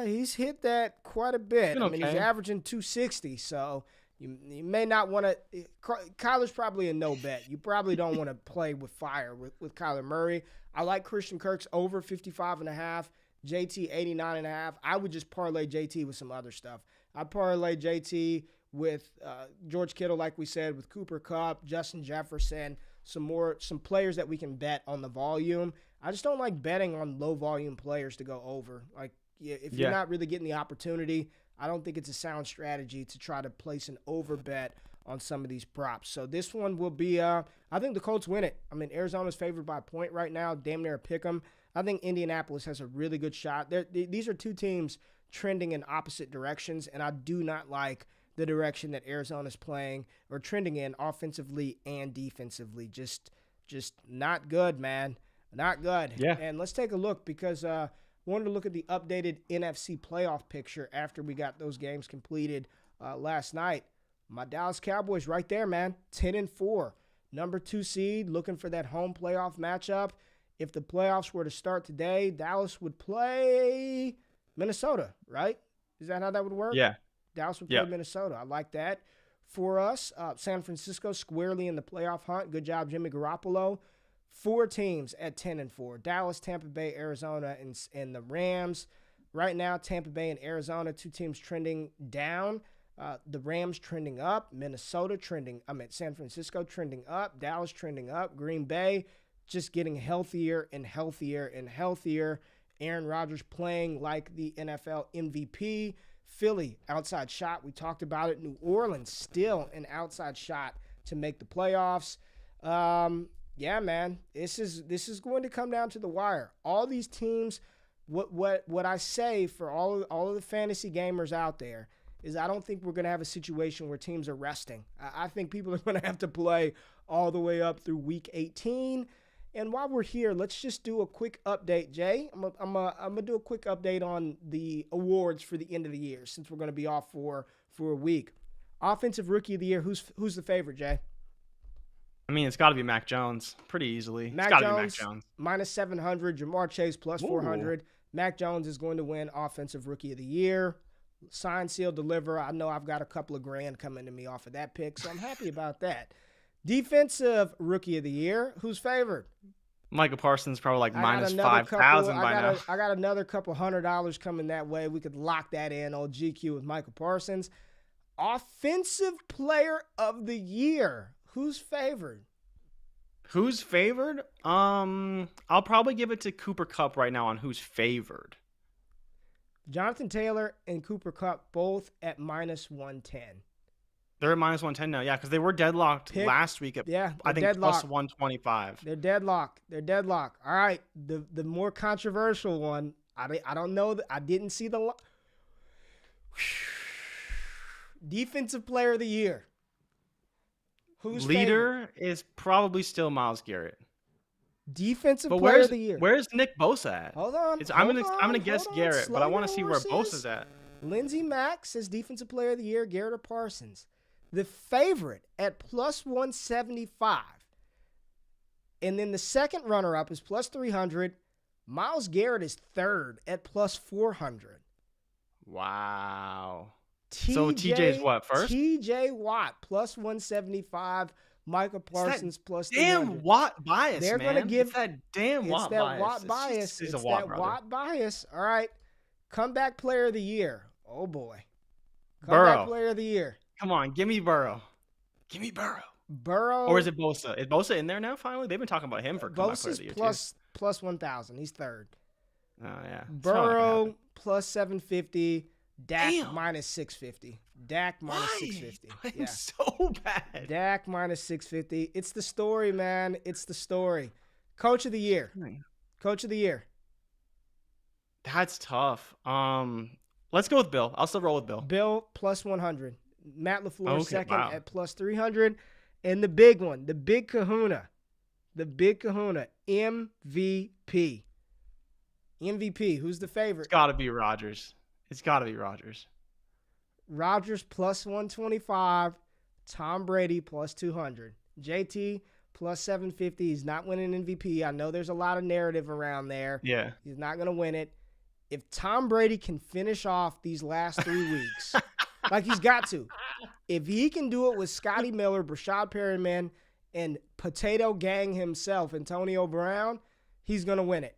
He's hit that quite a bit. I mean, he's averaging 260, so you may not want to – Kyler's probably a no bet. You probably don't want to play with fire with Kyler Murray. I like Christian Kirk's over 55.5, JT 89.5. I would just parlay JT with some other stuff. I parlay JT with George Kittle, like we said, with Cooper Kupp, Justin Jefferson, some players that we can bet on the volume. I just don't like betting on low volume players to go over. Like, if you're not really getting the opportunity, I don't think it's a sound strategy to try to place an over bet on some of these props. So this one will be, I think the Colts win it. I mean, Arizona's favored by a point right now, damn near a pick 'em. I think Indianapolis has a really good shot. These are two teams trending in opposite directions, and I do not like the direction that Arizona's playing or trending in offensively and defensively. Just not good, man. Not good. Yeah. And let's take a look because I wanted to look at the updated NFC playoff picture after we got those games completed last night. My Dallas Cowboys right there, man. 10-4. Number 2 seed, looking for that home playoff matchup. If the playoffs were to start today, Dallas would play Minnesota, right? Is that how that would work? Yeah. Dallas would play Minnesota. I like that. For us, San Francisco squarely in the playoff hunt. Good job, Jimmy Garoppolo. 4 teams at 10-4. Dallas, Tampa Bay, Arizona, and the Rams. Right now, Tampa Bay and Arizona, 2 teams trending down. The Rams trending up. San Francisco trending up. Dallas trending up. Green Bay just getting healthier and healthier and healthier. Aaron Rodgers playing like the NFL MVP. Philly, outside shot. We talked about it. New Orleans, still an outside shot to make the playoffs. Yeah, man, this is going to come down to the wire. All these teams, what I say for all of the fantasy gamers out there is I don't think we're going to have a situation where teams are resting. I think people are going to have to play all the way up through week 18. And while we're here, let's just do a quick update, Jay. I'm gonna do a quick update on the awards for the end of the year since we're going to be off for a week. Offensive Rookie of the Year, who's the favorite, Jay? I mean, it's got to be Mac Jones pretty easily. It's got to be Mac Jones. Minus 700, Jamar Chase plus 400. Mac Jones is going to win Offensive Rookie of the Year. Sign, seal, deliver. I know I've got a couple of grand coming to me off of that pick, so I'm happy about that. Defensive Rookie of the Year, who's favored? Micah Parsons probably like minus 5,000 by now. I got another couple $100 coming that way. We could lock that in on GQ with Micah Parsons. Offensive Player of the Year, who's favored? Who's favored? I'll probably give it to Cooper Kupp right now on who's favored. Jonathan Taylor and Cooper Kupp both at minus 110. They're at minus 110 now, yeah, because they were deadlocked last week at, I think, plus 125. They're deadlocked. All right, the more controversial one, I don't know. I didn't see the Defensive Player of the Year. Who's leader is probably still Myles Garrett. Defensive Player of the Year. Where's Nick Bosa at? Hold on. I'm gonna guess Garrett, but I want to see where Bosa's at. Lindsey Mack says Defensive Player of the Year, Garrett or Parsons. The favorite at plus 175. And then the second runner-up is plus 300. Myles Garrett is third at plus 400. Wow. So TJ's what, first? TJ Watt, plus 175. Michael Parsons, plus 300. Damn Watt bias, They're man. Gonna give, it's that damn Watt bias. It's that Watt bias. All right. Comeback Player of the Year. Oh, boy. Comeback Player of the Year. Come on, give me Burrow. Burrow. Or is it Bosa? Is Bosa in there now, finally? They've been talking about him for comeback Player of the Year, plus 1,000. He's third. Oh, yeah. Burrow, plus 750. Dak, minus 650. Dak, minus 650. Yeah. So bad. Dak, minus 650. It's the story, man. It's the story. Coach of the Year. That's tough. Let's go with Bill. I'll still roll with Bill. Bill, plus 100. Matt LaFleur, second at plus 300. And the big one, the big kahuna, MVP. Who's the favorite? It's got to be Rodgers. Rodgers, plus 125. Tom Brady, plus 200. JT, plus 750. He's not winning MVP. I know there's a lot of narrative around there. Yeah. He's not going to win it. If Tom Brady can finish off these last 3 weeks, like he's got to, if he can do it with Scotty Miller, Brashad Perryman, and Potato Gang himself, Antonio Brown, he's going to win it.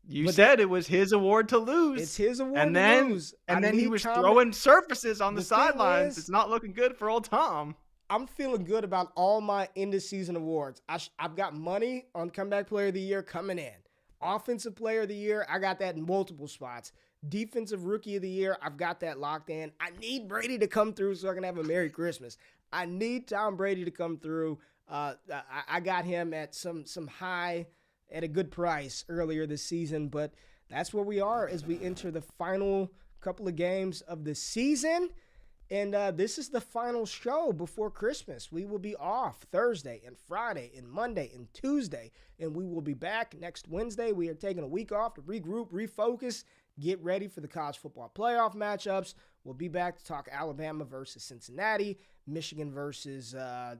You said it was his award to lose. It's his award to lose. And then he was throwing surfaces on the sidelines. It's not looking good for old Tom. I'm feeling good about all my end-of-season awards. I've got money on Comeback Player of the Year coming in. Offensive Player of the Year, I got that in multiple spots. Defensive Rookie of the Year, I've got that locked in. I need Brady to come through so I can have a Merry Christmas. I need Tom Brady to come through. I got him at some high at a good price earlier this season, but that's where we are as we enter the final couple of games of the season. And this is the final show before Christmas. We will be off Thursday and Friday and Monday and Tuesday, and we will be back next Wednesday. We are taking a week off to regroup, refocus, get ready for the college football playoff matchups. We'll be back to talk Alabama versus Cincinnati, Michigan versus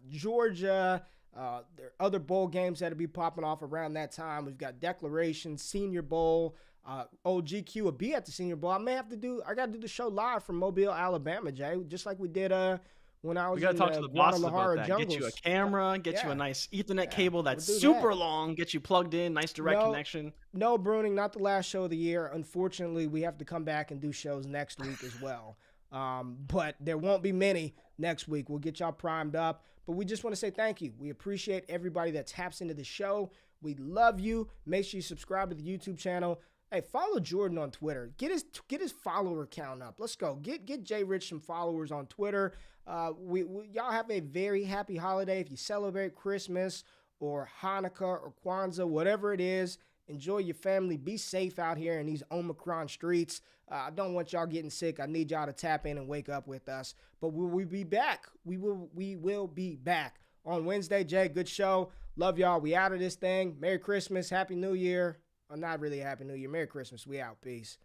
Georgia. There are other bowl games that'll be popping off around that time. We've got Declaration, Senior Bowl. GQ will be at the Senior Bowl. I got to do the show live from Mobile, Alabama, Jay, just like we did when I was we gotta in talk to the bosses about that. jungles. Get you a camera, get you a nice Ethernet cable that's super long, get you plugged in, nice direct connection. No, Bruning, not the last show of the year. Unfortunately, we have to come back and do shows next week as well. But there won't be many next week. We'll get y'all primed up. But we just want to say thank you. We appreciate everybody that taps into the show. We love you. Make sure you subscribe to the YouTube channel. Hey, follow Jordan on Twitter. Get his follower count up. Let's go. Get Jay Rich some followers on Twitter. Y'all have a very happy holiday. If you celebrate Christmas or Hanukkah or Kwanzaa, whatever it is, enjoy your family. Be safe out here in these Omicron streets. I don't want y'all getting sick. I need y'all to tap in and wake up with us. But we'll be back. We will be back on Wednesday. Jay, good show. Love y'all. We out of this thing. Merry Christmas. Happy New Year. Well, not really a Happy New Year. Merry Christmas. We out. Peace.